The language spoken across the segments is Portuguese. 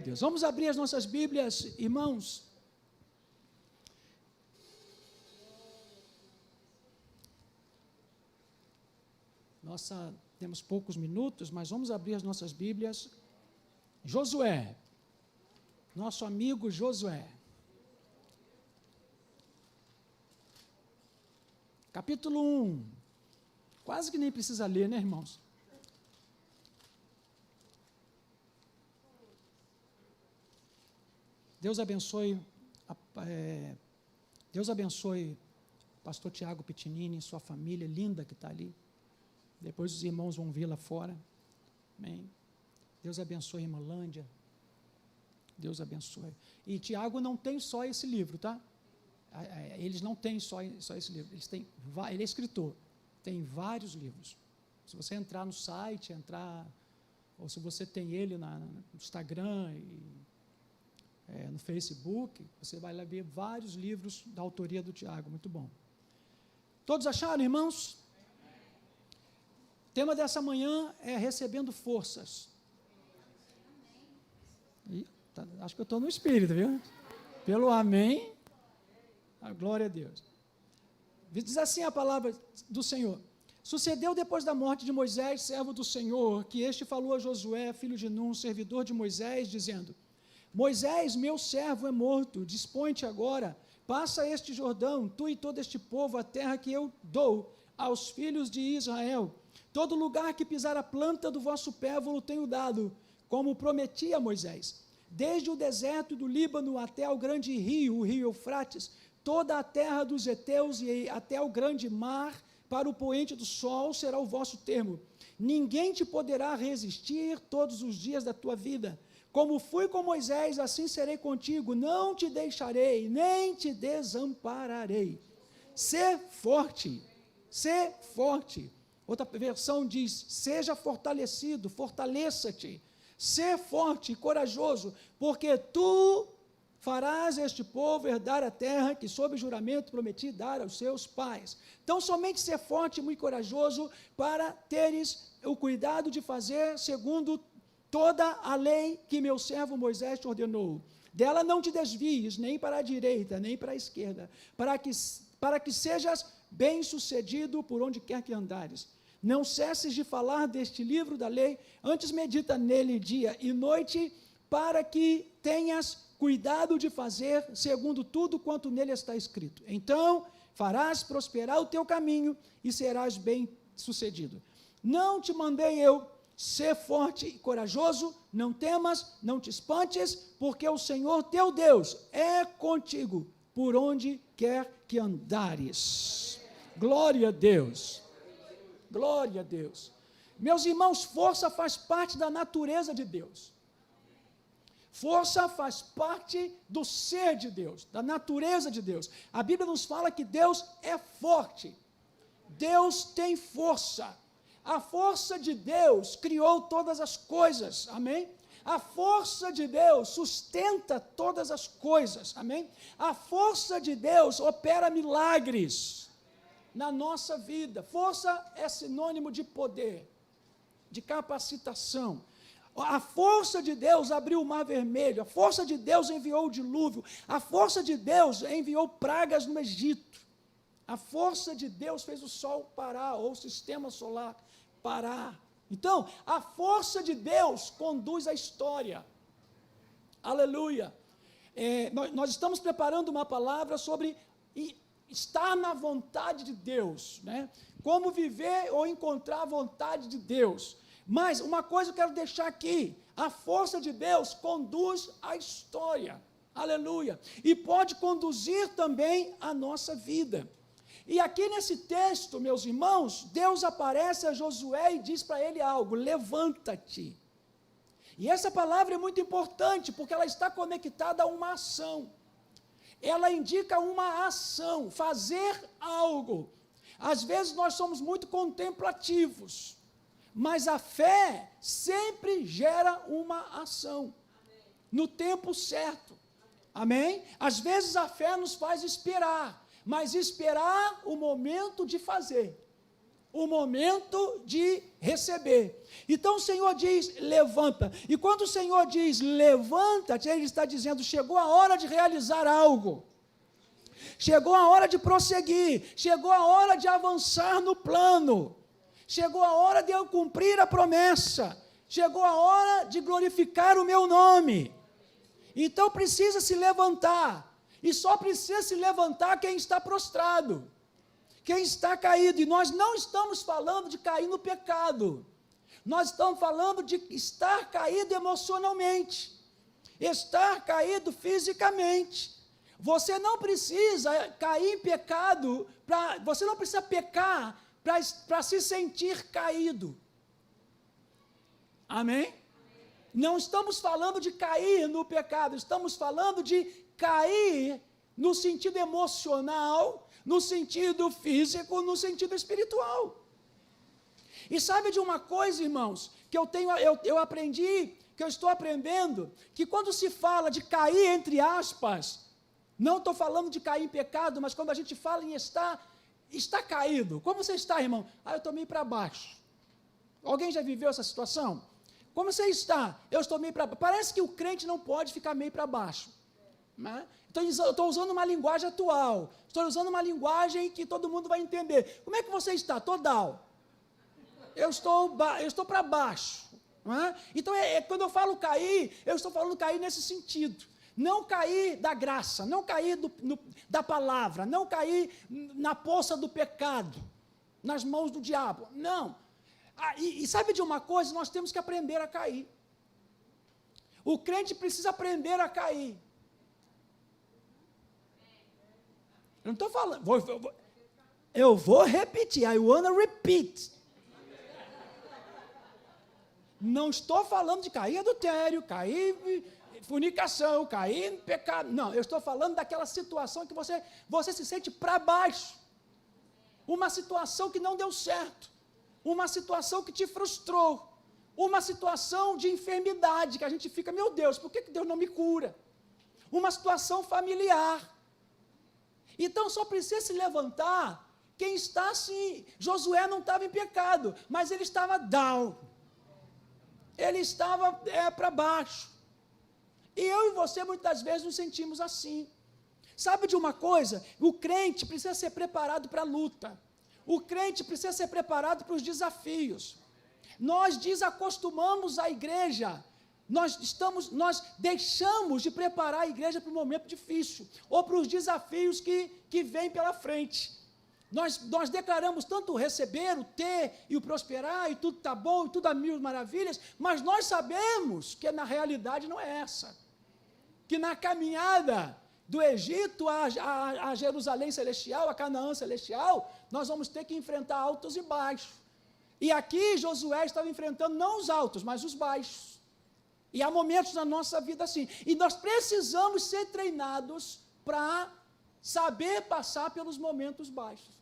Deus. Vamos abrir as nossas Bíblias, irmãos. Temos poucos minutos, mas vamos abrir as nossas Bíblias. Josué, nosso amigo Josué. Capítulo 1. Quase que nem precisa ler, né, irmãos? Deus abençoe pastor Tiago Pitinini, sua família linda que está ali. Depois os irmãos vão vir lá fora. Amém. Deus abençoe a irmã Lândia. Deus abençoe. E Tiago não tem só esse livro, tá? Eles não têm só esse livro. Ele é escritor. Tem vários livros. Se você entrar no site, ou se você tem ele no Instagram no Facebook, você vai lá ver vários livros da autoria do Tiago, muito bom. Todos acharam, irmãos? O tema dessa manhã é recebendo forças. Acho que eu estou no espírito, viu? Pelo amém, a glória a Deus. Diz assim a palavra do Senhor. Sucedeu depois da morte de Moisés, servo do Senhor, que este falou a Josué, filho de Num, servidor de Moisés, dizendo: Moisés, meu servo, é morto, dispõe-te agora, passa este Jordão, tu e todo este povo, a terra que eu dou aos filhos de Israel. Todo lugar que pisar a planta do vosso pé vos tenho dado, como prometi a Moisés. Desde o deserto do Líbano até ao grande rio, o rio Eufrates, toda a terra dos heteus e até o grande mar, para o poente do sol será o vosso termo. Ninguém te poderá resistir todos os dias da tua vida. Como fui com Moisés, assim serei contigo, não te deixarei, nem te desampararei. Sê forte, sê forte. Outra versão diz, seja fortalecido, fortaleça-te. Sê forte e corajoso, porque tu farás este povo herdar a terra que sob juramento prometi dar aos seus pais. Então, somente ser forte e muito corajoso para teres o cuidado de fazer segundo toda a lei que meu servo Moisés te ordenou. Dela não te desvies, nem para a direita, nem para a esquerda, para que sejas bem-sucedido por onde quer que andares. Não cesses de falar deste livro da lei, antes medita nele dia e noite, para que tenhas cuidado de fazer segundo tudo quanto nele está escrito. Então farás prosperar o teu caminho e serás bem-sucedido. Não te mandei eu, ser forte e corajoso, não temas, não te espantes, porque o Senhor teu Deus é contigo, por onde quer que andares. Glória a Deus. Glória a Deus. Meus irmãos, força faz parte da natureza de Deus. Força faz parte do ser de Deus, da natureza de Deus. A Bíblia nos fala que Deus é forte. Deus tem força. A força de Deus criou todas as coisas, amém? A força de Deus sustenta todas as coisas, amém? A força de Deus opera milagres na nossa vida. Força é sinônimo de poder, de capacitação. A força de Deus abriu o mar vermelho, a força de Deus enviou o dilúvio, a força de Deus enviou pragas no Egito. A força de Deus fez o sol parar, ou o sistema solar parar. Então, a força de Deus conduz a história. Aleluia. Nós estamos preparando uma palavra sobre estar na vontade de Deus, né? Como viver ou encontrar a vontade de Deus. Mas uma coisa eu quero deixar aqui, a força de Deus conduz a história. Aleluia. E pode conduzir também a nossa vida. E aqui nesse texto, meus irmãos, Deus aparece a Josué e diz para ele algo: levanta-te. E essa palavra é muito importante, porque ela está conectada a uma ação. Ela indica uma ação, fazer algo. Às vezes nós somos muito contemplativos, mas a fé sempre gera uma ação, no tempo certo. Amém? Às vezes a fé nos faz esperar, mas esperar o momento de fazer. o momento de receber. Então o Senhor diz, levanta. E quando o Senhor diz, levanta-te, Ele está dizendo, chegou a hora de realizar algo. Chegou a hora de prosseguir. Chegou a hora de avançar no plano. Chegou a hora de eu cumprir a promessa. Chegou a hora de glorificar o meu nome. Então precisa se levantar. E só precisa se levantar quem está prostrado. Quem está caído. E nós não estamos falando de cair no pecado. Nós estamos falando de estar caído emocionalmente. Estar caído fisicamente. Você não precisa cair em pecado, você não precisa pecar para se sentir caído. Amém? Não estamos falando de cair no pecado, estamos falando de cair no sentido emocional, no sentido físico, no sentido espiritual. E sabe de uma coisa, irmãos, que eu aprendi, que eu estou aprendendo, que quando se fala de cair entre aspas, não estou falando de cair em pecado, mas quando a gente fala em está caído. Como você está, irmão? Eu estou meio para baixo. Alguém já viveu essa situação? Como você está? Eu estou meio para baixo. Parece que o crente não pode ficar meio para baixo. Né? Então, eu estou usando uma linguagem atual. Estou usando uma linguagem que todo mundo vai entender. Como é que você está? Estou down. Eu estou para baixo. Né? Então, quando eu falo cair, eu estou falando cair nesse sentido. Não cair da graça, não cair da palavra, não cair na poça do pecado, nas mãos do diabo. Não. E sabe de uma coisa? Nós temos que aprender a cair. O crente precisa aprender a cair. Eu não estou falando. Eu vou repetir. I wanna repeat. Não estou falando de cair adultério, cair fornicação, cair em pecado. Não, eu estou falando daquela situação que você se sente para baixo. Uma situação que não deu certo. Uma situação que te frustrou. Uma situação de enfermidade, que a gente fica, meu Deus, por que Deus não me cura? Uma situação familiar. Então, só precisa se levantar quem está assim. Josué não estava em pecado, mas ele estava down. Ele estava para baixo. E eu e você, muitas vezes, nos sentimos assim. Sabe de uma coisa? O crente precisa ser preparado para a luta. O crente precisa ser preparado para os desafios. Nós desacostumamos a igreja. Nós deixamos de preparar a igreja para o momento difícil, ou para os desafios que vêm pela frente. Nós declaramos tanto o receber, o ter e o prosperar, e tudo está bom, e tudo a mil maravilhas, mas nós sabemos que na realidade não é essa. Que na caminhada do Egito a Jerusalém celestial, a Canaã celestial, nós vamos ter que enfrentar altos e baixos. E aqui Josué estava enfrentando não os altos, mas os baixos. E há momentos na nossa vida assim. E nós precisamos ser treinados para saber passar pelos momentos baixos.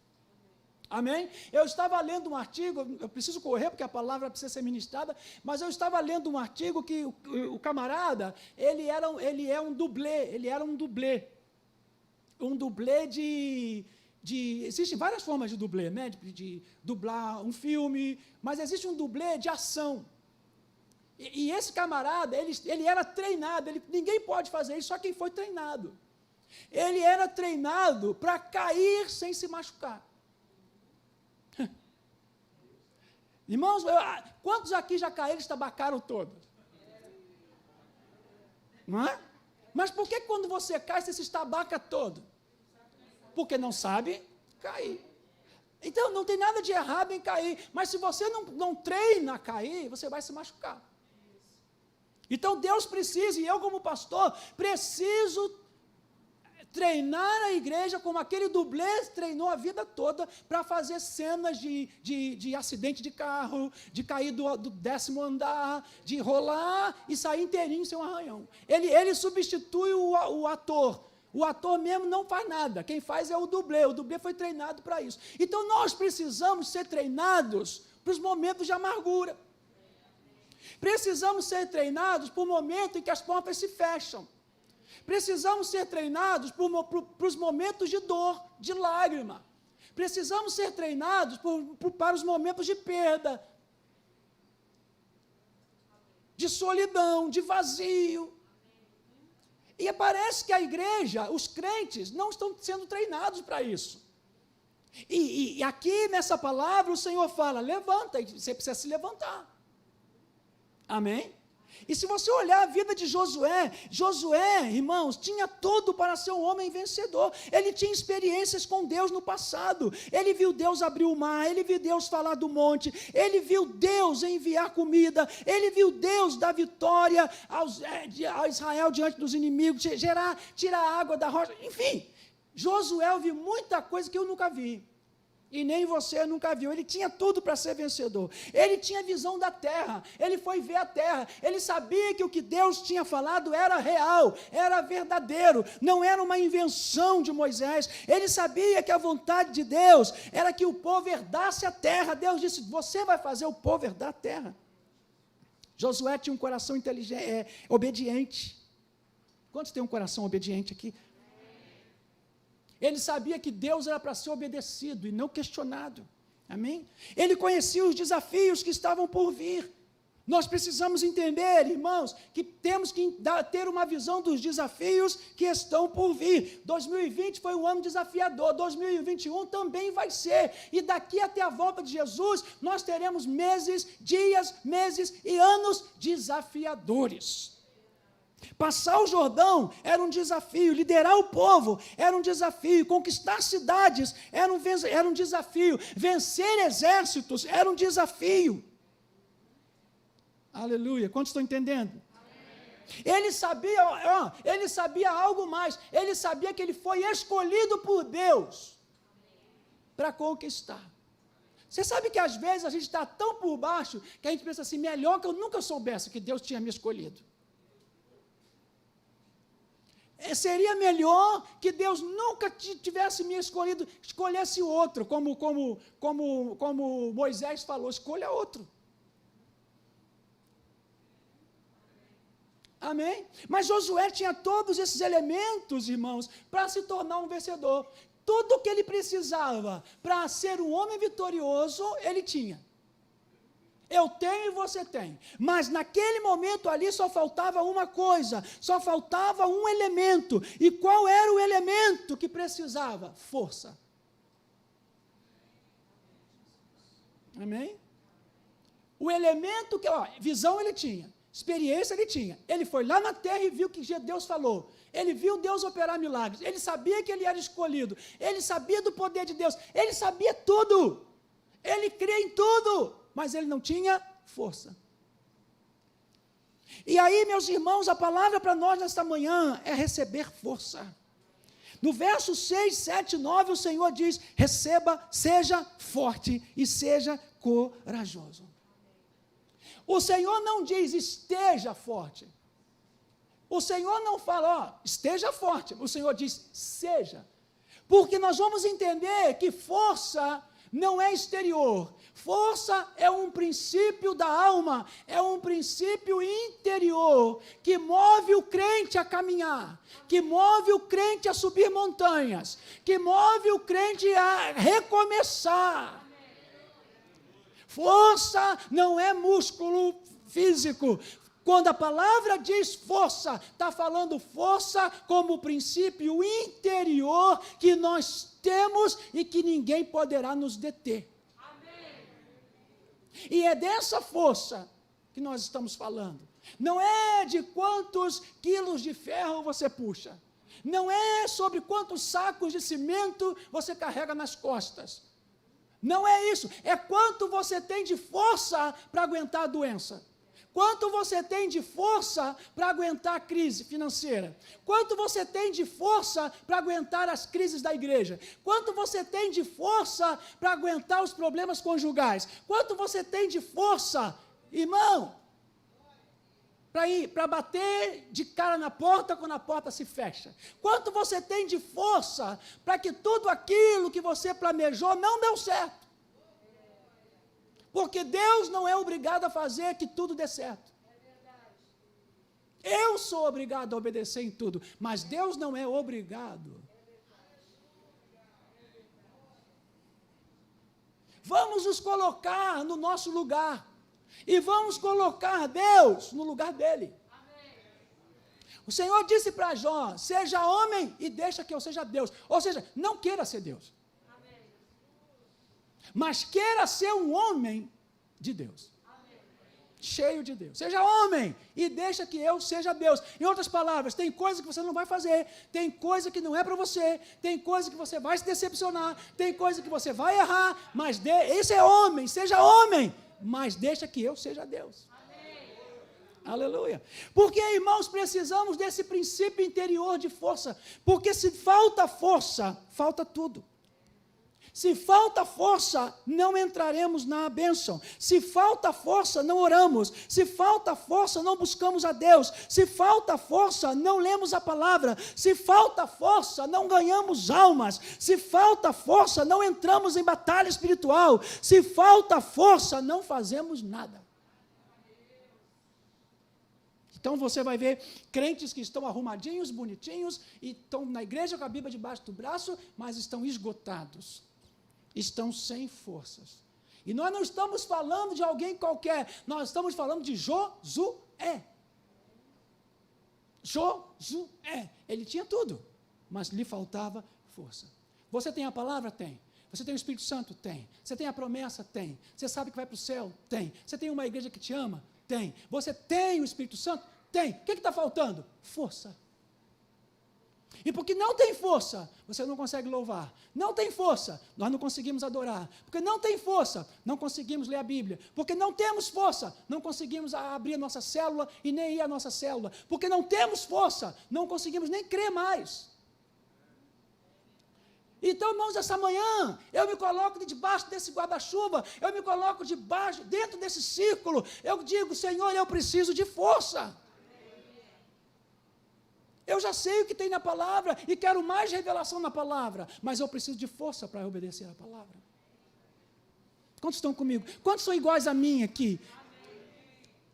Amém? Eu estava lendo um artigo, eu preciso correr porque a palavra precisa ser ministrada, mas eu estava lendo um artigo que o camarada, ele é um dublê. Um dublê de existem várias formas de dublê, né? De dublar um filme, mas existe um dublê de ação. E esse camarada, ele era treinado, ninguém pode fazer isso, só quem foi treinado. Ele era treinado para cair sem se machucar. Irmãos, quantos aqui já caíram e estabacaram todos? Não é? Mas por que quando você cai, você se estabaca todo? Porque não sabe cair. Então, não tem nada de errado em cair, mas se você não treina a cair, você vai se machucar. Então, Deus precisa, e eu como pastor, preciso treinar a igreja como aquele dublê treinou a vida toda para fazer cenas de acidente de carro, de cair do 10º andar, de rolar e sair inteirinho sem um arranhão. Ele substitui o ator. O ator mesmo não faz nada, quem faz é o dublê foi treinado para isso. Então nós precisamos ser treinados para os momentos de amargura. Precisamos ser treinados para o momento em que as portas se fecham. Precisamos ser treinados para os momentos de dor, de lágrima. Precisamos ser treinados para os momentos de perda, de solidão, de vazio. E parece que a igreja, os crentes, não estão sendo treinados para isso. E aqui nessa palavra o Senhor fala, levanta, e você precisa se levantar. Amém? E se você olhar a vida de Josué, irmãos, tinha tudo para ser um homem vencedor. Ele tinha experiências com Deus no passado. Ele viu Deus abrir o mar, ele viu Deus falar do monte, ele viu Deus enviar comida, ele viu Deus dar vitória a Israel diante dos inimigos, tirar a água da rocha, enfim. Josué viu muita coisa que eu nunca vi. E nem você nunca viu. Ele tinha tudo para ser vencedor. Ele tinha visão da terra. Ele foi ver a terra. Ele sabia que o que Deus tinha falado era real, era verdadeiro, não era uma invenção de Moisés. Ele sabia que a vontade de Deus era que o povo herdasse a terra. Deus disse, você vai fazer o povo herdar a terra. Josué tinha um coração inteligente, obediente. Quantos têm um coração obediente aqui? Ele sabia que Deus era para ser obedecido e não questionado. Amém? Ele conhecia os desafios que estavam por vir. Nós precisamos entender, irmãos, que temos que ter uma visão dos desafios que estão por vir. 2020 foi um ano desafiador, 2021 também vai ser. E daqui até a volta de Jesus, nós teremos dias, meses e anos desafiadores. Passar o Jordão era um desafio, liderar o povo era um desafio, conquistar cidades era um desafio, vencer exércitos era um desafio. Aleluia, quantos estão entendendo? Ele sabia algo mais, ele sabia que ele foi escolhido por Deus para conquistar. Você sabe que às vezes a gente está tão por baixo que a gente pensa assim, melhor que eu nunca soubesse que Deus tinha me escolhido. Seria melhor que Deus nunca tivesse me escolhido, escolhesse outro, como Moisés falou, escolha outro. Amém? Mas Josué tinha todos esses elementos, irmãos, para se tornar um vencedor. Tudo o que ele precisava para ser um homem vitorioso, ele tinha. Eu tenho e você tem. Mas naquele momento ali só faltava uma coisa, só faltava um elemento. E qual era o elemento que precisava? Força. Amém? O elemento que, visão ele tinha, experiência ele tinha. Ele foi lá na terra e viu que Deus falou. Ele viu Deus operar milagres. Ele sabia que ele era escolhido. Ele sabia do poder de Deus. Ele sabia tudo. Ele cria em tudo. Mas ele não tinha força. E aí, meus irmãos, a palavra para nós nesta manhã é receber força. No verso 6, 7, 9, o Senhor diz, receba, seja forte e seja corajoso. O Senhor não diz, esteja forte. O Senhor não fala, esteja forte. O Senhor diz, seja. Porque nós vamos entender que força não é exterior. Força é um princípio da alma, é um princípio interior, que move o crente a caminhar, que move o crente a subir montanhas, que move o crente a recomeçar. Força não é músculo físico. Quando a palavra diz força, está falando força como princípio interior que nós temos e que ninguém poderá nos deter. Amém. E é dessa força que nós estamos falando. Não é de quantos quilos de ferro você puxa. Não é sobre quantos sacos de cimento você carrega nas costas. Não é isso. É quanto você tem de força para aguentar a doença. Quanto você tem de força para aguentar a crise financeira? Quanto você tem de força para aguentar as crises da igreja? Quanto você tem de força para aguentar os problemas conjugais? Quanto você tem de força, irmão, para bater de cara na porta quando a porta se fecha? Quanto você tem de força para que tudo aquilo que você planejou não deu certo? Porque Deus não é obrigado a fazer que tudo dê certo. Eu sou obrigado a obedecer em tudo, mas Deus não é obrigado. Vamos nos colocar no nosso lugar. E vamos colocar Deus no lugar dele. O Senhor disse para Jó, seja homem e deixa que eu seja Deus. Ou seja, não queira ser Deus. Mas queira ser um homem de Deus. Cheio de Deus. Seja homem e deixa que eu seja Deus. Em outras palavras, tem coisa que você não vai fazer, tem coisa que não é para você, tem coisa que você vai se decepcionar, tem coisa que você vai errar, mas esse é homem, seja homem, mas deixa que eu seja Deus. Aleluia. Porque, irmãos, precisamos desse princípio interior de força, porque se falta força, falta tudo. Se falta força, não entraremos na bênção. Se falta força, não oramos. Se falta força, não buscamos a Deus. Se falta força, não lemos a palavra. Se falta força, não ganhamos almas. Se falta força, não entramos em batalha espiritual. Se falta força, não fazemos nada. Então você vai ver crentes que estão arrumadinhos, bonitinhos, e estão na igreja com a Bíblia debaixo do braço, mas estão esgotados. Estão sem forças. E nós não estamos falando de alguém qualquer, nós estamos falando de Josué. Josué. Ele tinha tudo, mas lhe faltava força. Você tem a palavra? Tem. Você tem o Espírito Santo? Tem. Você tem a promessa? Tem. Você sabe que vai para o céu? Tem. Você tem uma igreja que te ama? Tem. Você tem o Espírito Santo? Tem. O que está faltando? Força. E porque não tem força, você não consegue louvar. Não tem força, nós não conseguimos adorar. Porque não tem força, não conseguimos ler a Bíblia. Porque não temos força, não conseguimos abrir a nossa célula e nem ir à nossa célula. Porque não temos força, não conseguimos nem crer mais. Então, irmãos, essa manhã, eu me coloco debaixo desse guarda-chuva, eu me coloco dentro desse círculo, eu digo, Senhor, eu preciso de força. Eu já sei o que tem na palavra e quero mais revelação na palavra, mas eu preciso de força para obedecer a palavra. Quantos estão comigo? Quantos são iguais a mim aqui?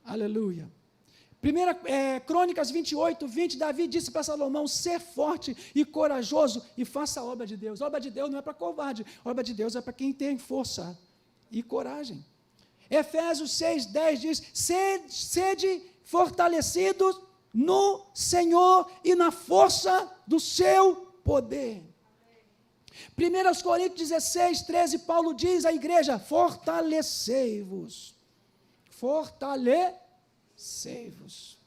Aleluia. Crônicas 28, 20, Davi disse para Salomão, ser forte e corajoso e faça a obra de Deus. A obra de Deus não é para covarde, a obra de Deus é para quem tem força e coragem. Efésios 6, 10 diz, sede fortalecidos no Senhor e na força do seu poder. 1 Coríntios 16, 13, Paulo diz à igreja, fortalecei-vos. Fortalecei-vos.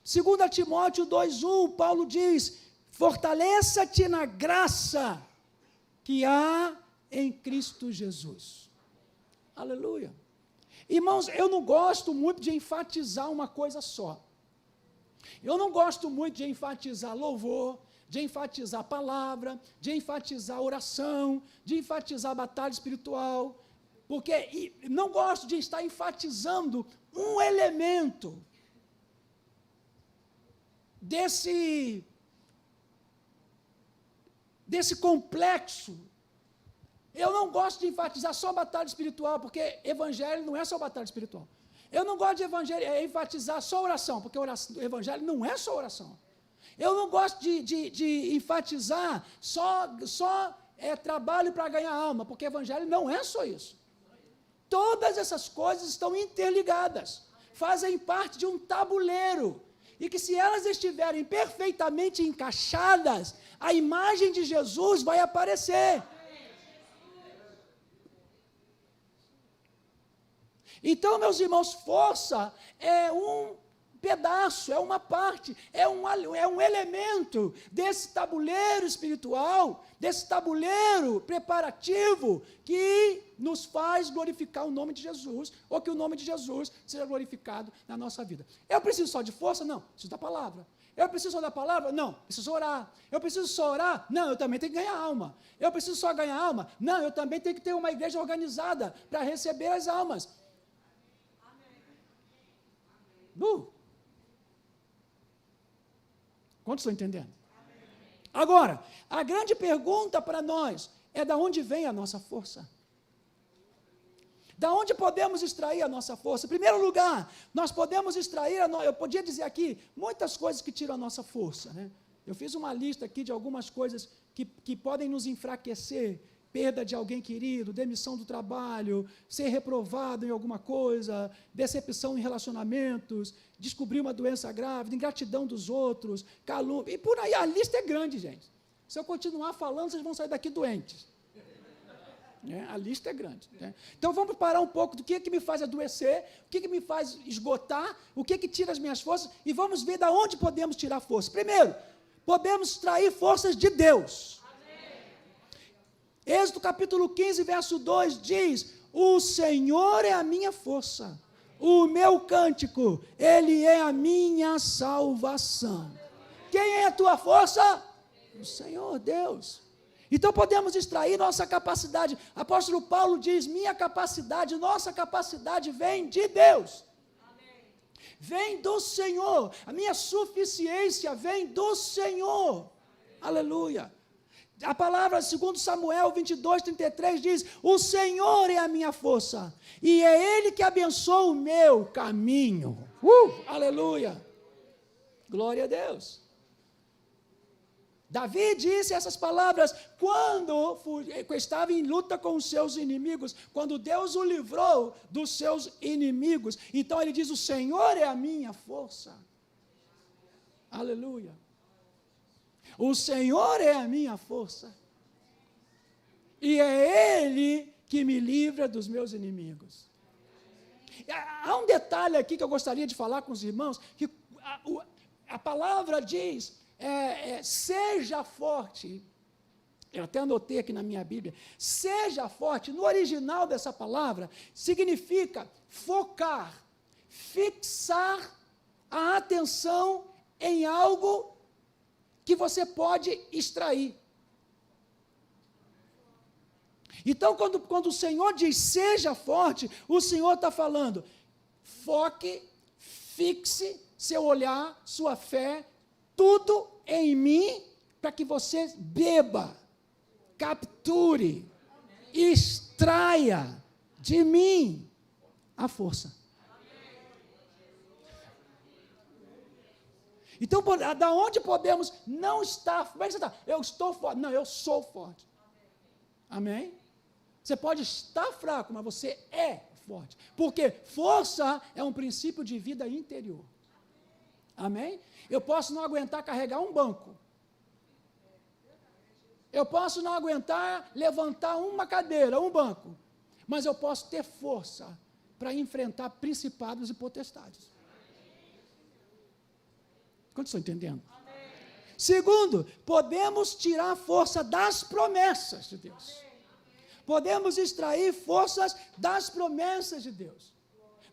2 Timóteo 2:1, Paulo diz, fortaleça-te na graça que há em Cristo Jesus. Aleluia. Irmãos, eu não gosto muito de enfatizar uma coisa só. Eu não gosto muito de enfatizar louvor, de enfatizar palavra, de enfatizar oração, de enfatizar batalha espiritual, porque não gosto de estar enfatizando um elemento desse complexo. Eu não gosto de enfatizar só batalha espiritual, porque evangelho não é só batalha espiritual. Eu não gosto de enfatizar só oração, porque o evangelho não é só oração. Eu não gosto de enfatizar só trabalho para ganhar alma, porque o evangelho não é só isso. Todas essas coisas estão interligadas, fazem parte de um tabuleiro, e que se elas estiverem perfeitamente encaixadas, a imagem de Jesus vai aparecer. Então, meus irmãos, força é um pedaço, é uma parte, é um elemento desse tabuleiro espiritual, desse tabuleiro preparativo que nos faz glorificar o nome de Jesus, ou que o nome de Jesus seja glorificado na nossa vida. Eu preciso só de força? Não, preciso da palavra. Eu preciso só da palavra? Não, preciso orar. Eu preciso só orar? Não, eu também tenho que ganhar alma. Eu preciso só ganhar alma? Não, eu também tenho que ter uma igreja organizada para receber as almas. Quantos estão entendendo? Agora, a grande pergunta para nós é: de onde vem a nossa força? Da onde podemos extrair a nossa força? Em primeiro lugar, nós podemos extrair, eu podia dizer aqui, muitas coisas que tiram a nossa força, né? Eu fiz uma lista aqui de algumas coisas que podem nos enfraquecer perda de alguém querido, demissão do trabalho, ser reprovado em alguma coisa, decepção em relacionamentos, descobrir uma doença grave, ingratidão dos outros, calúnia, e por aí a lista é grande, gente. Se eu continuar falando, vocês vão sair daqui doentes. A lista é grande. Então vamos parar um pouco do que me faz adoecer, o que me faz esgotar, o que tira as minhas forças, e vamos ver de onde podemos tirar força. Primeiro, podemos extrair forças de Deus. Êxodo capítulo 15, verso 2 diz: o Senhor é a minha força, o meu cântico, Ele é a minha salvação. Quem é a tua força? O Senhor Deus. Então podemos extrair nossa capacidade. Apóstolo Paulo diz: minha capacidade, nossa capacidade vem de Deus. Amém. Vem do Senhor. A minha suficiência vem do Senhor. Amém. Aleluia. A palavra, segundo Samuel 22:33, diz: o Senhor é a minha força, e é Ele que abençoa o meu caminho. Aleluia. Glória a Deus. Davi disse essas palavras quando estava em luta com os seus inimigos, quando Deus o livrou dos seus inimigos. Então ele diz: o Senhor é a minha força. Aleluia. O Senhor é a minha força. E é Ele que me livra dos meus inimigos. Há um detalhe aqui que eu gostaria de falar com os irmãos, que a palavra diz... seja forte. Eu até anotei aqui na minha Bíblia. Seja forte, no original dessa palavra, significa focar, fixar a atenção em algo que você pode extrair. Então, quando o Senhor diz seja forte, o Senhor está falando: foque, fixe seu olhar, sua fé, tudo em mim, para que você beba, capture, extraia de mim a força. Então, da onde podemos não estar... Como é que você está? Eu estou forte. Não, eu sou forte. Amém? Você pode estar fraco, mas você é forte. Porque força é um princípio de vida interior. Amém? Eu posso não aguentar carregar um banco. Eu posso não aguentar levantar uma cadeira, um banco. Mas eu posso ter força para enfrentar principados e potestades. Quantos estão entendendo? Amém. Segundo, podemos tirar força das promessas de Deus. Amém. Podemos extrair forças das promessas de Deus.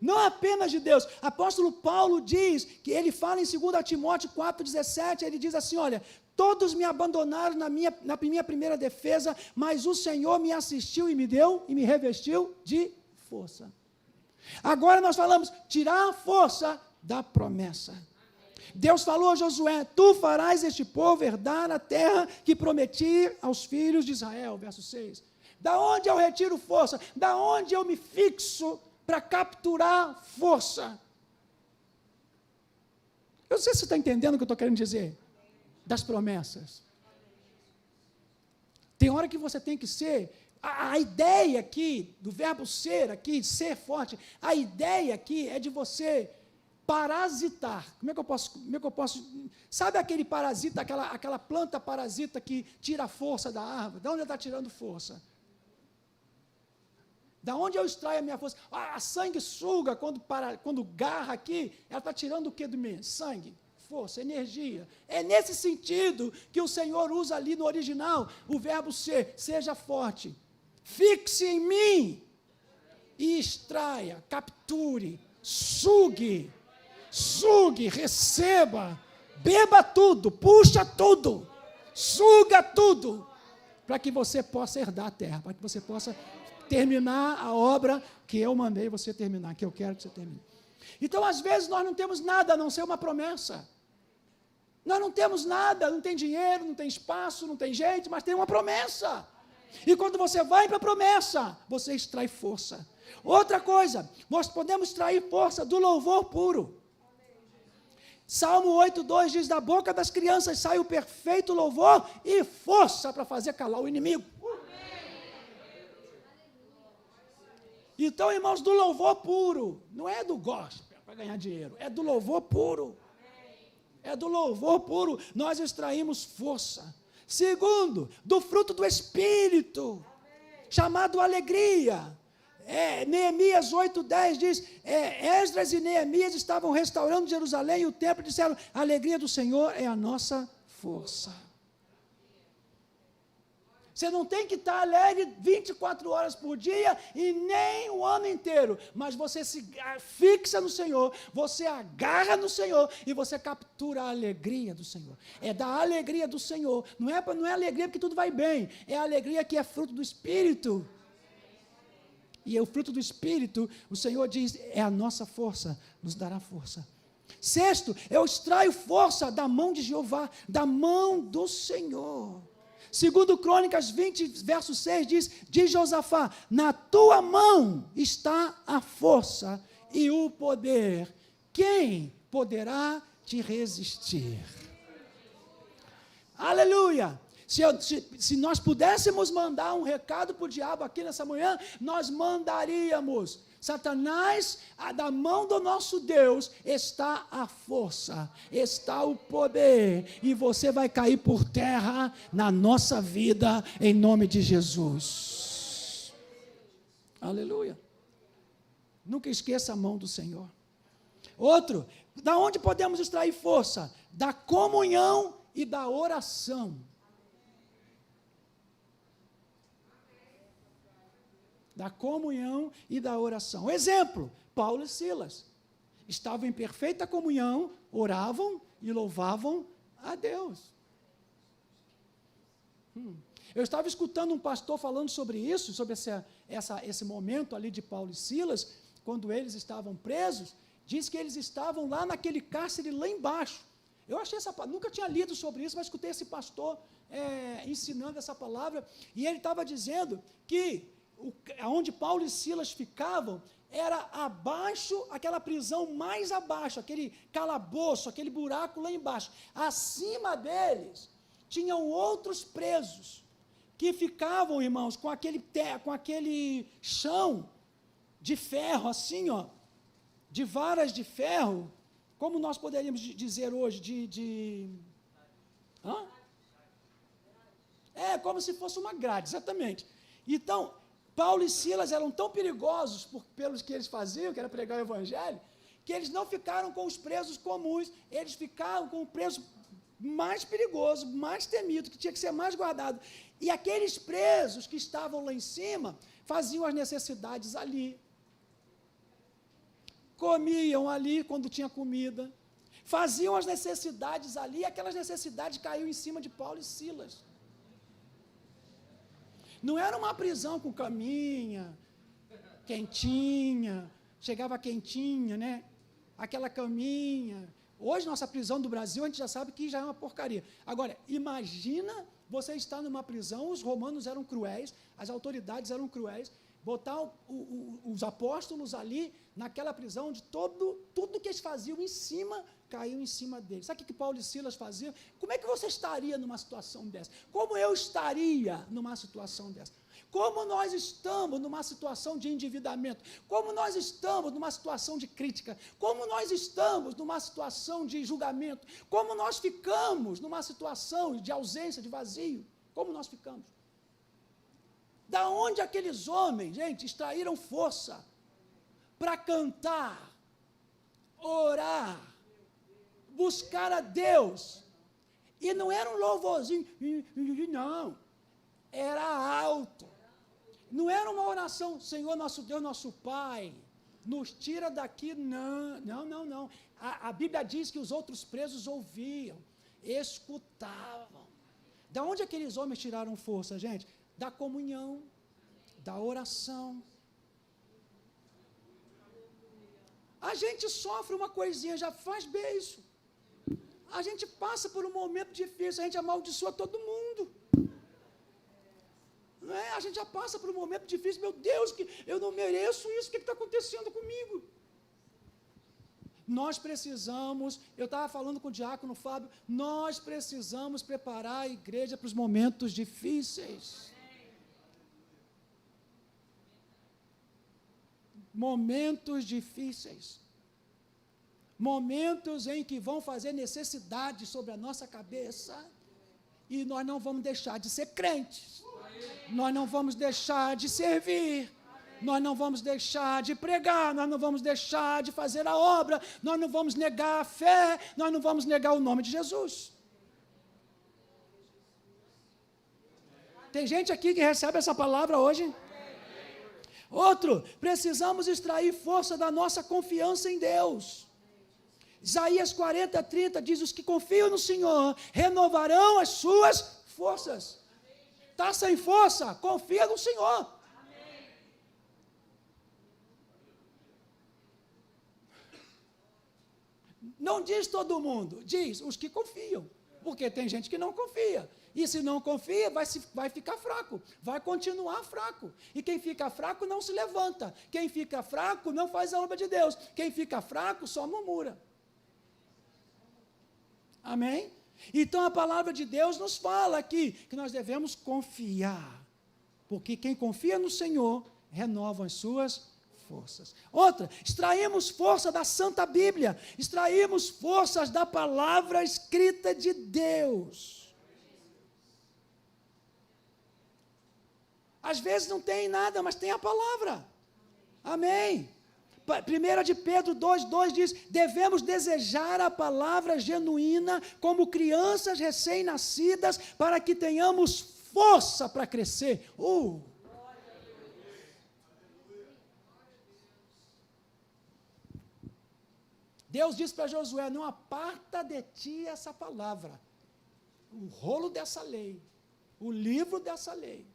Não apenas de Deus. Apóstolo Paulo diz, que ele fala em 2 Timóteo 4,17, ele diz assim: olha, todos me abandonaram na minha primeira defesa, mas o Senhor me assistiu e me deu, e me revestiu de força. Agora nós falamos, tirar a força da promessa. Deus falou a Josué: tu farás este povo herdar a terra que prometi aos filhos de Israel, verso 6. Da onde eu retiro força? Da onde eu me fixo para capturar força? Eu não sei se você está entendendo o que eu estou querendo dizer. Das promessas. Tem hora que você tem que ser... A ideia aqui, do verbo ser aqui, ser forte, a ideia aqui é de você parasitar. Como é que eu posso... Sabe aquele parasita, aquela planta parasita que tira a força da árvore? De onde ela está tirando força? Da onde eu extraio a minha força? A sanguessuga, quando garra aqui, ela está tirando o que do meio? Sangue, força, energia. É nesse sentido que o Senhor usa ali no original o verbo ser. Seja forte. Fixe em mim e extraia, capture, sugue, receba, beba tudo, puxa tudo, suga tudo, para que você possa herdar a terra, para que você possa terminar a obra que eu mandei você terminar, que eu quero que você termine. Então, às vezes, nós não temos nada a não ser uma promessa. Nós não temos nada, não tem dinheiro, não tem espaço, não tem gente, mas tem uma promessa. E quando você vai para a promessa, você extrai força. Outra coisa, nós podemos extrair força do louvor puro. Salmo 8,2 diz: da boca das crianças sai o perfeito louvor e força para fazer calar o inimigo. Então, irmãos, do louvor puro, não é do gospel para ganhar dinheiro, é do louvor puro. É do louvor puro, nós extraímos força. Segundo, do fruto do Espírito, chamado alegria. Neemias 8:10 diz, Esdras e Neemias estavam restaurando Jerusalém e o templo, e disseram, a alegria do Senhor é a nossa força. Você não tem que estar alegre 24 horas por dia e nem o ano inteiro, mas você se fixa no Senhor, você agarra no Senhor e você captura a alegria do Senhor. É da alegria do Senhor, não é alegria porque tudo vai bem, é a alegria que é fruto do Espírito. E o fruto do Espírito, o Senhor diz, é a nossa força, nos dará força. Sexto, eu extraio força da mão de Jeová, da mão do Senhor. Segundo Crônicas 20, verso 6, diz Josafá, na tua mão está a força e o poder. Quem poderá te resistir? Aleluia! Se nós pudéssemos mandar um recado para o diabo aqui nessa manhã, nós mandaríamos. Satanás, da mão do nosso Deus está a força, está o poder, e você vai cair por terra na nossa vida, em nome de Jesus. Aleluia. Nunca esqueça a mão do Senhor. Outro, da onde podemos extrair força? Da comunhão e da oração. Da comunhão e da oração. Exemplo, Paulo e Silas estavam em perfeita comunhão, oravam e louvavam a Deus. Eu estava escutando um pastor falando sobre isso, sobre esse momento ali de Paulo e Silas, quando eles estavam presos, diz que eles estavam lá naquele cárcere lá embaixo. Eu achei nunca tinha lido sobre isso, mas escutei esse pastor ensinando essa palavra, e ele estava dizendo que onde Paulo e Silas ficavam, era abaixo, aquela prisão mais abaixo, aquele calabouço, aquele buraco lá embaixo. Acima deles, tinham outros presos, que ficavam, irmãos, com aquele chão de ferro, assim, ó, de varas de ferro, como nós poderíamos dizer hoje, como se fosse uma grade, exatamente. Então, Paulo e Silas eram tão perigosos pelos que eles faziam, que era pregar o evangelho, que eles não ficaram com os presos comuns, eles ficaram com o preso mais perigoso, mais temido, que tinha que ser mais guardado. E aqueles presos que estavam lá em cima, faziam as necessidades ali, comiam ali quando tinha comida, faziam as necessidades ali, e aquelas necessidades caíam em cima de Paulo e Silas. Não era uma prisão com caminha, quentinha, chegava quentinha, né? Aquela caminha. Hoje, nossa prisão do Brasil, a gente já sabe que já é uma porcaria. Agora, imagina você estar numa prisão, os romanos eram cruéis, as autoridades eram cruéis, botar os apóstolos ali, naquela prisão, onde tudo que eles faziam em cima, caiu em cima deles. Sabe o que Paulo e Silas faziam? Como é que você estaria numa situação dessa? Como eu estaria numa situação dessa? Como nós estamos numa situação de endividamento? Como nós estamos numa situação de crítica? Como nós estamos numa situação de julgamento? Como nós ficamos numa situação de ausência, de vazio? Como nós ficamos? Da onde aqueles homens, gente, extraíram força para cantar, orar, buscar a Deus? E não era um louvorzinho, não, era alto. Não era uma oração, Senhor nosso Deus, nosso Pai, nos tira daqui, não. A Bíblia diz que os outros presos ouviam, escutavam. Da onde aqueles homens tiraram força, gente? Da comunhão, da oração. A gente sofre uma coisinha, já faz beijo. A gente passa por um momento difícil, a gente amaldiçoa todo mundo. Não é? A gente já passa por um momento difícil, meu Deus, que eu não mereço isso, o que está acontecendo comigo? Nós precisamos, eu estava falando com o diácono Fábio, nós precisamos preparar a igreja para os momentos difíceis. momentos difíceis, momentos em que vão fazer necessidade sobre a nossa cabeça, e nós não vamos deixar de ser crentes, nós não vamos deixar de servir, nós não vamos deixar de pregar, nós não vamos deixar de fazer a obra, nós não vamos negar a fé, nós não vamos negar o nome de Jesus. Tem gente aqui que recebe essa palavra hoje? Outro, precisamos extrair força da nossa confiança em Deus. Isaías 40:30 diz: os que confiam no Senhor renovarão as suas forças. Está sem força? Confia no Senhor. Não diz todo mundo, diz os que confiam, porque tem gente que não confia. E se não confia, vai ficar fraco, vai continuar fraco. E quem fica fraco não se levanta. Quem fica fraco não faz a obra de Deus. Quem fica fraco só murmura. Amém? Então a palavra de Deus nos fala aqui que nós devemos confiar. Porque quem confia no Senhor renova as suas forças. Outra, extraímos força da Santa Bíblia. Extraímos forças da palavra escrita de Deus. Às vezes não tem nada, mas tem a palavra. Amém. 1 de Pedro 2:2 diz: devemos desejar a palavra genuína como crianças recém-nascidas, para que tenhamos força para crescer. Deus disse para Josué: não aparta de ti essa palavra, o rolo dessa lei, o livro dessa lei.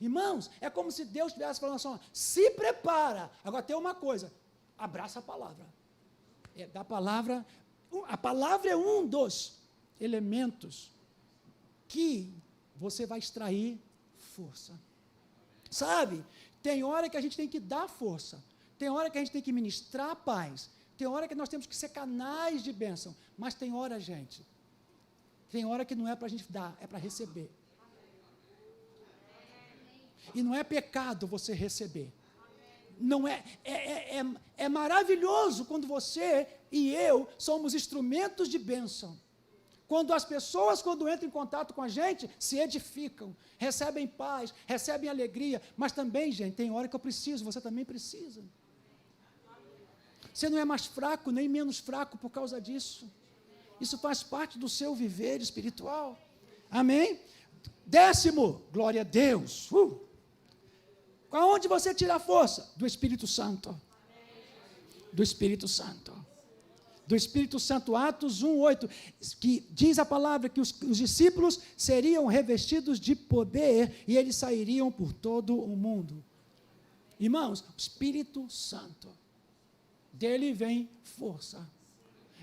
Irmãos, é como se Deus estivesse falando assim: se prepara. Agora tem uma coisa: abraça a palavra. Da palavra, a palavra é um dos elementos que você vai extrair força. Sabe, tem hora que a gente tem que dar força, tem hora que a gente tem que ministrar paz, tem hora que nós temos que ser canais de bênção, mas tem hora, gente, tem hora que não é para a gente dar, é para receber. E não é pecado você receber. Não é maravilhoso quando você e eu somos instrumentos de bênção. Quando as pessoas, quando entram em contato com a gente, se edificam, recebem paz, recebem alegria. Mas também, gente, tem hora que eu preciso, você também precisa. Você não é mais fraco, nem menos fraco por causa disso. Isso faz parte do seu viver espiritual. Amém? 10º, glória a Deus. Aonde você tira a força? Do Espírito Santo. Do Espírito Santo. Do Espírito Santo, Atos 1:8, que diz a palavra que os discípulos seriam revestidos de poder e eles sairiam por todo o mundo. Irmãos, o Espírito Santo, dele vem força.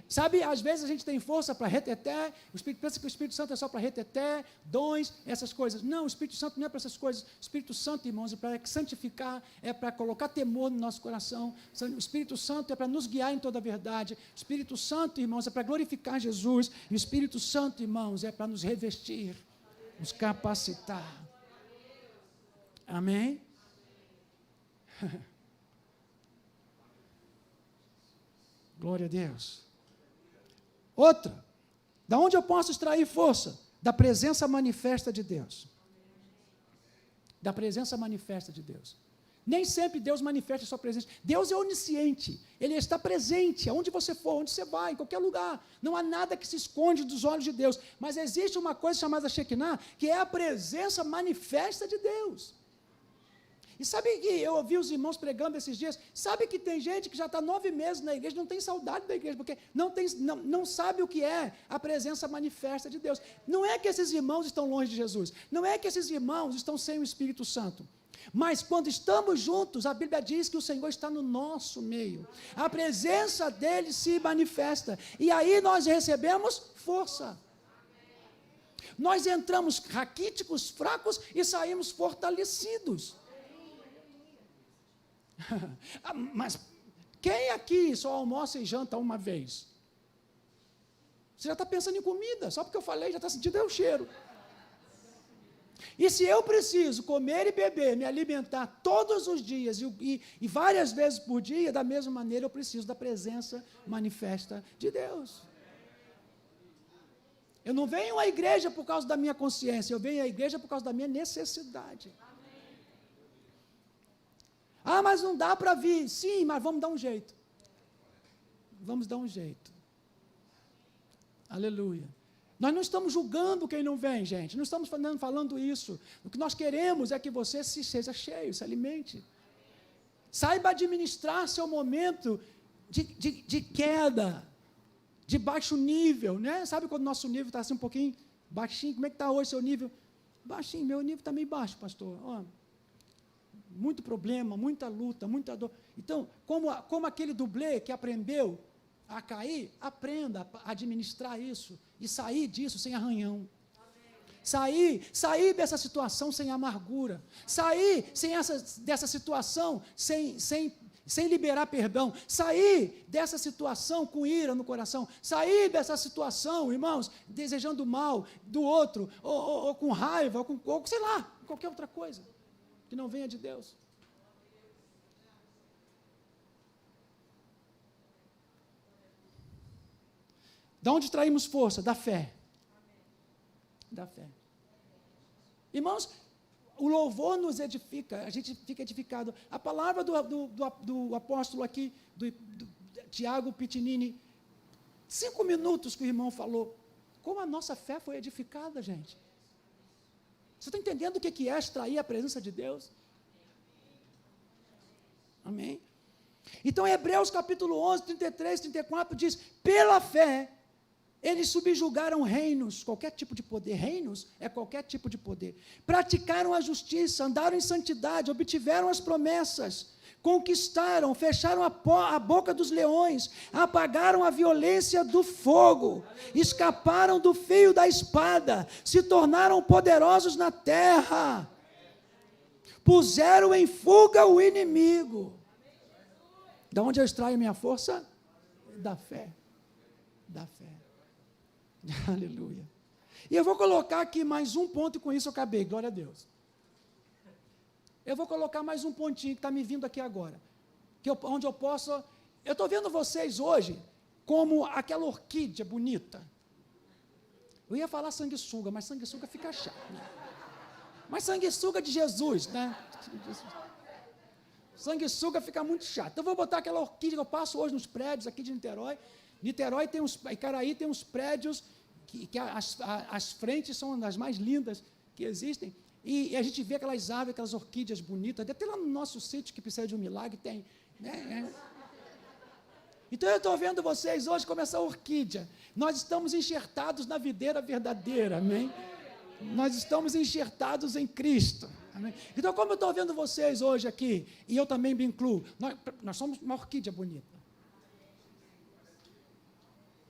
Sabe, às vezes a gente tem força para reteté, o Espírito pensa que o Espírito Santo é só para reteté, dons, essas coisas. Não, o Espírito Santo não é para essas coisas. O Espírito Santo, irmãos, é para santificar, é para colocar temor no nosso coração. O Espírito Santo é para nos guiar em toda a verdade. O Espírito Santo, irmãos, é para glorificar Jesus. E o Espírito Santo, irmãos, é para nos revestir, nos capacitar. Amém? Glória a Deus. Outra, da onde eu posso extrair força? Da presença manifesta de Deus. Da presença manifesta de Deus. Nem sempre Deus manifesta a sua presença. Deus é onisciente, Ele está presente, aonde você for, onde você vai, em qualquer lugar. Não há nada que se esconde dos olhos de Deus. Mas existe uma coisa chamada Shekinah, que é a presença manifesta de Deus. E sabe que eu ouvi os irmãos pregando esses dias, sabe que tem gente que já está 9 meses na igreja, não tem saudade da igreja, porque não sabe o que é a presença manifesta de Deus. Não é que esses irmãos estão longe de Jesus, não é que esses irmãos estão sem o Espírito Santo, mas quando estamos juntos, a Bíblia diz que o Senhor está no nosso meio, a presença dEle se manifesta, e aí nós recebemos força. Nós entramos raquíticos, fracos, e saímos fortalecidos. Mas quem aqui só almoça e janta uma vez? Você já está pensando em comida, só porque eu falei, já está sentindo o cheiro. E se eu preciso comer e beber, me alimentar todos os dias e várias vezes por dia, da mesma maneira eu preciso da presença manifesta de Deus. Eu não venho à igreja por causa da minha consciência, eu venho à igreja por causa da minha necessidade. Ah, mas não dá para vir. Sim, mas vamos dar um jeito. Vamos dar um jeito. Aleluia. Nós não estamos julgando quem não vem, gente. Não estamos falando isso. O que nós queremos é que você seja cheio, se alimente. Saiba administrar seu momento de queda, de baixo nível, né? Sabe quando o nosso nível está assim um pouquinho baixinho? Como é que está hoje seu nível? Baixinho, meu nível está meio baixo, pastor. Ó, muito problema, muita luta, muita dor. Então, como aquele dublê que aprendeu a cair, aprenda a administrar isso e sair disso sem arranhão. Sair dessa situação sem amargura. Sair dessa situação sem liberar perdão. Sair dessa situação com ira no coração. Sair dessa situação, irmãos, desejando mal do outro, ou com raiva, ou sei lá, qualquer outra coisa que não venha de Deus. De onde traímos força? Da fé. Da fé. Irmãos, o louvor nos edifica, a gente fica edificado. A palavra do apóstolo aqui, do Tiago Pitinini, 5 minutos que o irmão falou, como a nossa fé foi edificada, gente. Você está entendendo o que é extrair a presença de Deus? Amém? Então, Hebreus capítulo 11, 33, 34 diz, pela fé, eles subjugaram reinos, qualquer tipo de poder. Reinos é qualquer tipo de poder. Praticaram a justiça, andaram em santidade, obtiveram as promessas, conquistaram, fecharam a boca dos leões, apagaram a violência do fogo, escaparam do fio da espada, se tornaram poderosos na terra, puseram em fuga o inimigo. De onde eu extraio minha força? Da fé. Da fé. Aleluia. E eu vou colocar aqui mais um ponto e com isso eu acabei, glória a Deus. Eu vou colocar mais um pontinho que está me vindo aqui agora, onde eu posso, eu estou vendo vocês hoje como aquela orquídea bonita. Eu ia falar sanguessuga, mas sanguessuga fica chato, né? Mas sanguessuga de Jesus, né? Sanguessuga fica muito chato. Então eu vou botar aquela orquídea que eu passo hoje nos prédios aqui de Niterói. Niterói tem Icaraí tem uns prédios que as frentes são das mais lindas que existem, e a gente vê aquelas árvores, aquelas orquídeas bonitas, até lá no nosso sítio que precisa de um milagre tem, né? Então eu estou vendo vocês hoje como essa orquídea, nós estamos enxertados na videira verdadeira, amém? Nós estamos enxertados em Cristo, amém? Então como eu estou vendo vocês hoje aqui, e eu também me incluo, nós somos uma orquídea bonita.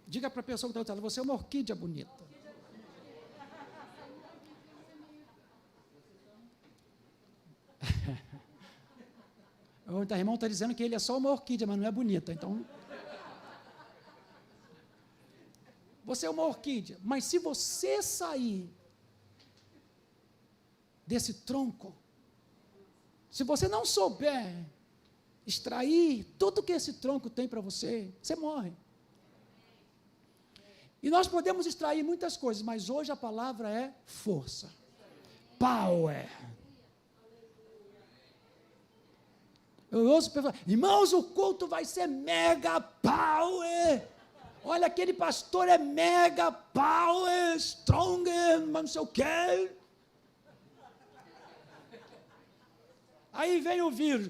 Diga para a pessoa que está do lado, você é uma orquídea bonita. O irmão está dizendo que ele é só uma orquídea, mas não é bonita. Então, você é uma orquídea, mas se você sair desse tronco, se você não souber extrair tudo que esse tronco tem para você, você morre. E nós podemos extrair muitas coisas, mas hoje a palavra é força. Power. Eu ouço pessoas, irmãos, o culto vai ser mega power. Olha, aquele pastor é mega power, stronger, mas não sei o quê. Aí vem o vírus.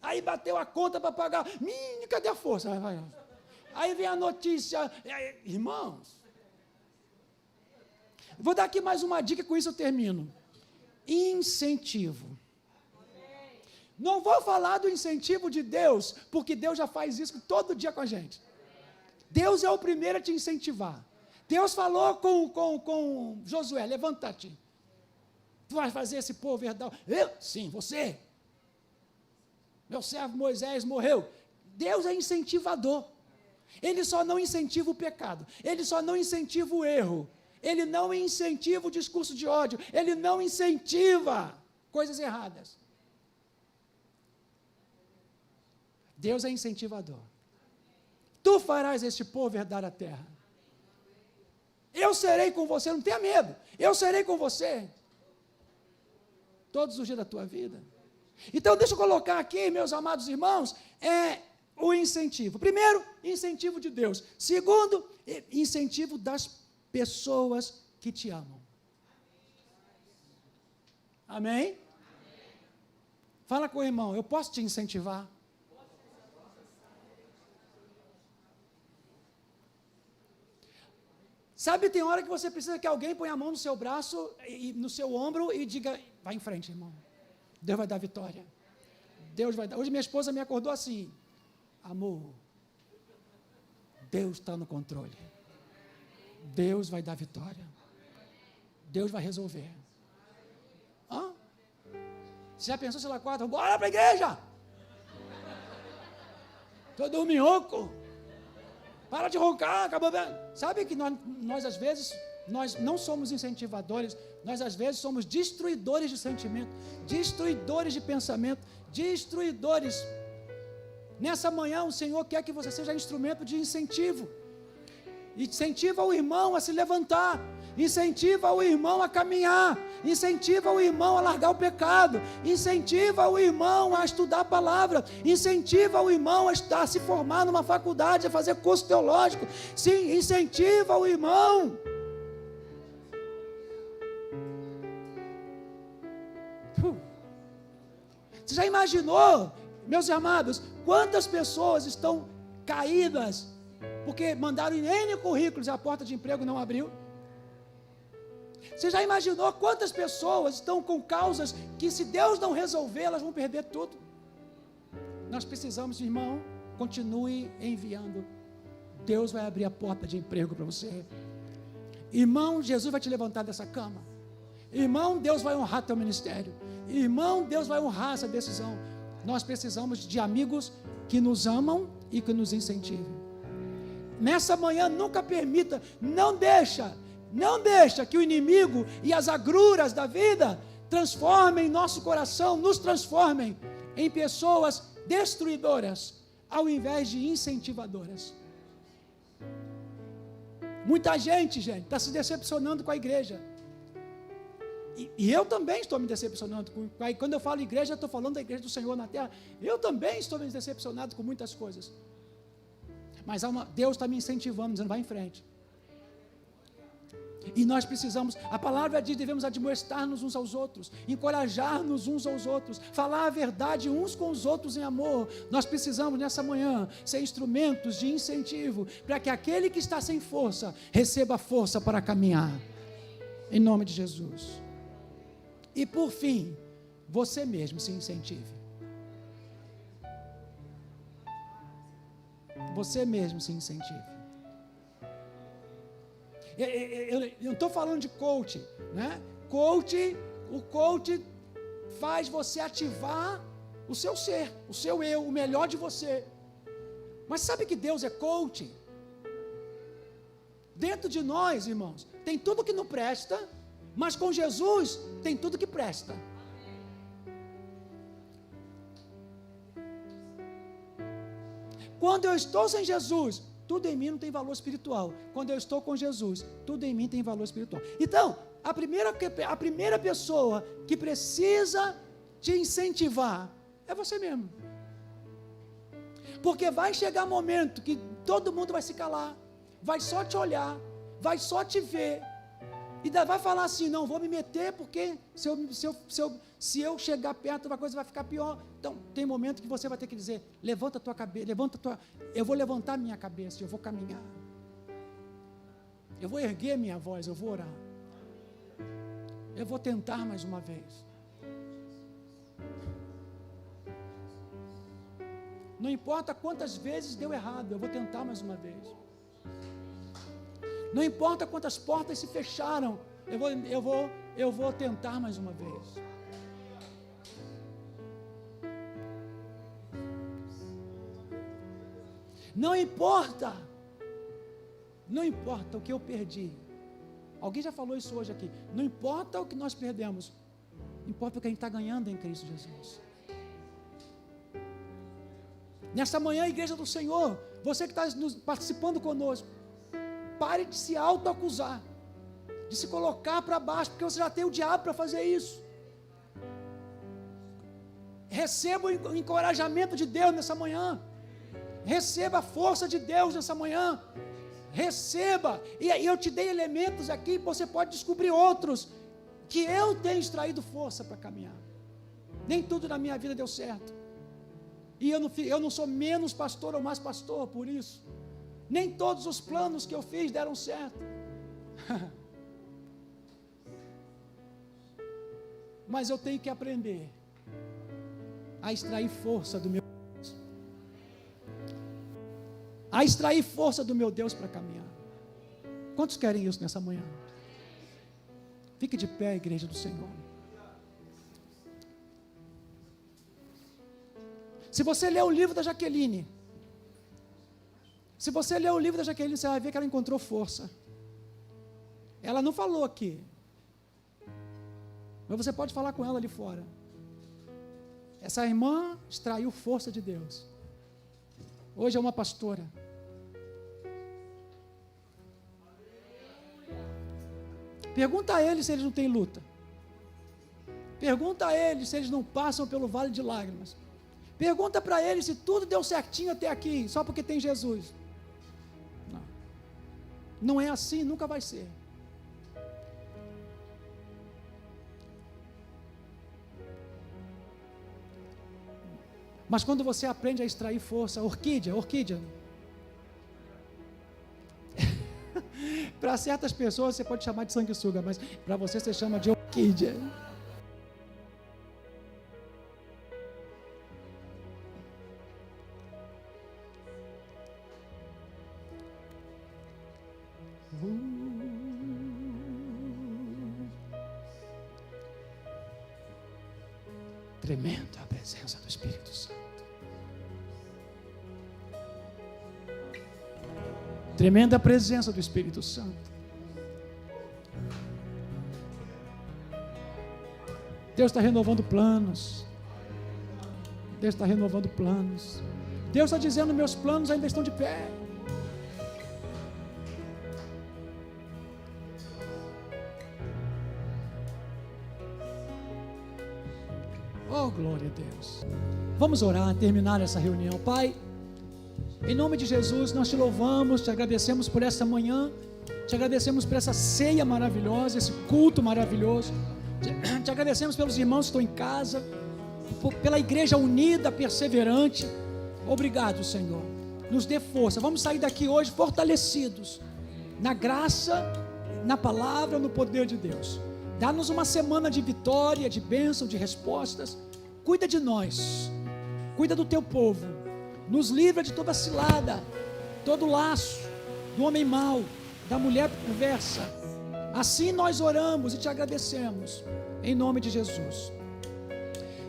Aí bateu a conta para pagar. Cadê a força? Aí vem a notícia. Irmãos, vou dar aqui mais uma dica, com isso eu termino. Incentivo. Não vou falar do incentivo de Deus, porque Deus já faz isso todo dia com a gente. Deus é o primeiro a te incentivar. Deus falou com Josué, levanta-te. Tu vais fazer esse povo herdar. Eu? Sim, você. Meu servo Moisés morreu. Deus é incentivador. Ele só não incentiva o pecado. Ele só não incentiva o erro. Ele não incentiva o discurso de ódio, ele não incentiva coisas erradas. Deus é incentivador. Tu farás este povo herdar a terra. Eu serei com você, não tenha medo. Eu serei com você. Todos os dias da tua vida. Então, deixa eu colocar aqui, meus amados irmãos, o incentivo. Primeiro, incentivo de Deus. Segundo, incentivo das pessoas que te amam. Amém? Fala com o irmão, eu posso te incentivar? Sabe, tem hora que você precisa que alguém ponha a mão no seu braço, no seu ombro e diga, vai em frente, irmão. Deus vai dar vitória. Deus vai dar. Hoje minha esposa me acordou assim, amor, Deus está no controle. Deus vai dar vitória. Deus vai resolver. Hã? Você já pensou se ela acorda? Bora para a igreja! Todo minhoco. Para de roncar, acabou vendo. Sabe que nós às vezes, nós não somos incentivadores, nós às vezes somos destruidores de sentimento, destruidores de pensamento, destruidores. Nessa manhã o Senhor quer que você seja instrumento de incentivo. Incentiva o irmão a se levantar, incentiva o irmão a caminhar, incentiva o irmão a largar o pecado, incentiva o irmão a estudar a palavra, incentiva o irmão a se formar numa faculdade, a fazer curso teológico, sim, incentiva o irmão. Você já imaginou, meus amados, quantas pessoas estão caídas porque mandaram N currículos e a porta de emprego não abriu? Você já imaginou quantas pessoas estão com causas que, se Deus não resolver, elas vão perder tudo? Nós precisamos, irmão, continue enviando. Deus vai abrir a porta de emprego para você. Irmão, Jesus vai te levantar dessa cama. Irmão, Deus vai honrar teu ministério. Irmão, Deus vai honrar essa decisão. Nós precisamos de amigos que nos amam e que nos incentivem. Nessa manhã, nunca permita, não deixa que o inimigo e as agruras da vida transformem nosso coração, nos transformem em pessoas destruidoras, ao invés de incentivadoras. Muita gente, está se decepcionando com a igreja. E eu também estou me decepcionando. Quando eu falo igreja, eu estou falando da igreja do Senhor na terra. Eu também estou me decepcionado com muitas coisas. Mas Deus está me incentivando, dizendo, vai em frente. E nós precisamos, a palavra diz, devemos admoestar-nos uns aos outros, encorajar-nos uns aos outros, falar a verdade uns com os outros em amor. Nós precisamos nessa manhã ser instrumentos de incentivo, para que aquele que está sem força, receba força para caminhar, em nome de Jesus. E por fim, você mesmo se incentive. Você mesmo se incentive. Eu não estou falando de coach, né? O coach faz você ativar o seu ser, o seu eu, o melhor de você. Mas sabe que Deus é coach? Dentro de nós, irmãos, tem tudo que não presta, mas com Jesus tem tudo que presta. Quando eu estou sem Jesus, tudo em mim não tem valor espiritual. Quando eu estou com Jesus, tudo em mim tem valor espiritual. Então, a primeira pessoa que precisa te incentivar é você mesmo. Porque vai chegar momento que todo mundo vai se calar, vai só te olhar, vai só te ver, e vai falar assim, não, vou me meter porque se eu chegar perto, a coisa vai ficar pior. Então, tem momento que você vai ter que dizer, levanta a tua cabeça, eu vou levantar minha cabeça, eu vou caminhar. Eu vou erguer minha voz, eu vou orar. Eu vou tentar mais uma vez. Não importa quantas vezes deu errado, eu vou tentar mais uma vez. Não importa quantas portas se fecharam, eu vou tentar mais uma vez. Não importa o que eu perdi. Alguém já falou isso hoje aqui. Não importa o que nós perdemos, importa o que a gente está ganhando em Cristo Jesus. Nessa manhã, Igreja do Senhor, você que está participando conosco, pare de se autoacusar, de se colocar para baixo, porque você já tem o diabo para fazer isso. Receba o encorajamento de Deus nessa manhã. Receba a força de Deus nessa manhã. Receba. E eu te dei elementos aqui, você pode descobrir outros, que eu tenho extraído força para caminhar. Nem tudo na minha vida deu certo. E eu não sou menos pastor ou mais pastor por isso. Nem todos os planos que eu fiz deram certo. Mas eu tenho que aprender a extrair força do meu Deus. A extrair força do meu Deus para caminhar. Quantos querem isso nessa manhã? Fique de pé, Igreja do Senhor. Se você ler o livro da Jaqueline, você vai ver que ela encontrou força. Ela não falou aqui, mas você pode falar com ela ali fora. Essa irmã extraiu força de Deus. Hoje é uma pastora. Pergunta a eles se eles não têm luta. Pergunta a eles se eles não passam pelo vale de lágrimas. Pergunta para eles se tudo deu certinho até aqui, só porque tem Jesus. Não. Não é assim, nunca vai ser. Mas quando você aprende a extrair força, orquídea. Para certas pessoas você pode chamar de sanguessuga, mas para você chama de orquídea. Tremenda a presença do Espírito Santo. Tremenda a presença do Espírito Santo. Deus está renovando planos. Deus está renovando planos. Deus está dizendo: meus planos ainda estão de pé. Oh, glória a Deus. Vamos orar, terminar essa reunião. Pai, em nome de Jesus, nós te louvamos, te agradecemos por essa manhã, te agradecemos por essa ceia maravilhosa, esse culto maravilhoso, te agradecemos pelos irmãos que estão em casa, pela igreja unida, perseverante. Obrigado, Senhor, nos dê força. Vamos sair daqui hoje fortalecidos na graça, na palavra, no poder de Deus. Dá-nos uma semana de vitória, de bênção, de respostas. Cuida de nós, cuida do teu povo, nos livra de toda cilada, todo laço do homem mau, da mulher perversa. Assim nós oramos e te agradecemos, em nome de Jesus.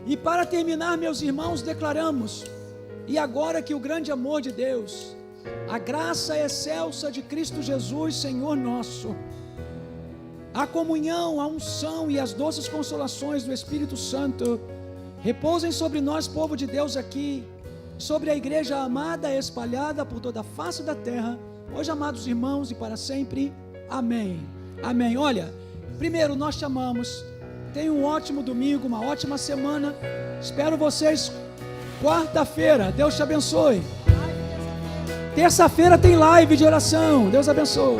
E para terminar, meus irmãos, declaramos: e agora que o grande amor de Deus, a graça excelsa de Cristo Jesus, Senhor nosso, a comunhão, a unção e as doces consolações do Espírito Santo repousem sobre nós, povo de Deus aqui, sobre a igreja amada espalhada por toda a face da terra, hoje, amados irmãos, e para sempre. Amém. Amém. Olha, primeiro nós te amamos. Tenha um ótimo domingo, uma ótima semana. Espero vocês quarta-feira. Deus te abençoe. Terça-feira tem live de oração. Deus abençoe.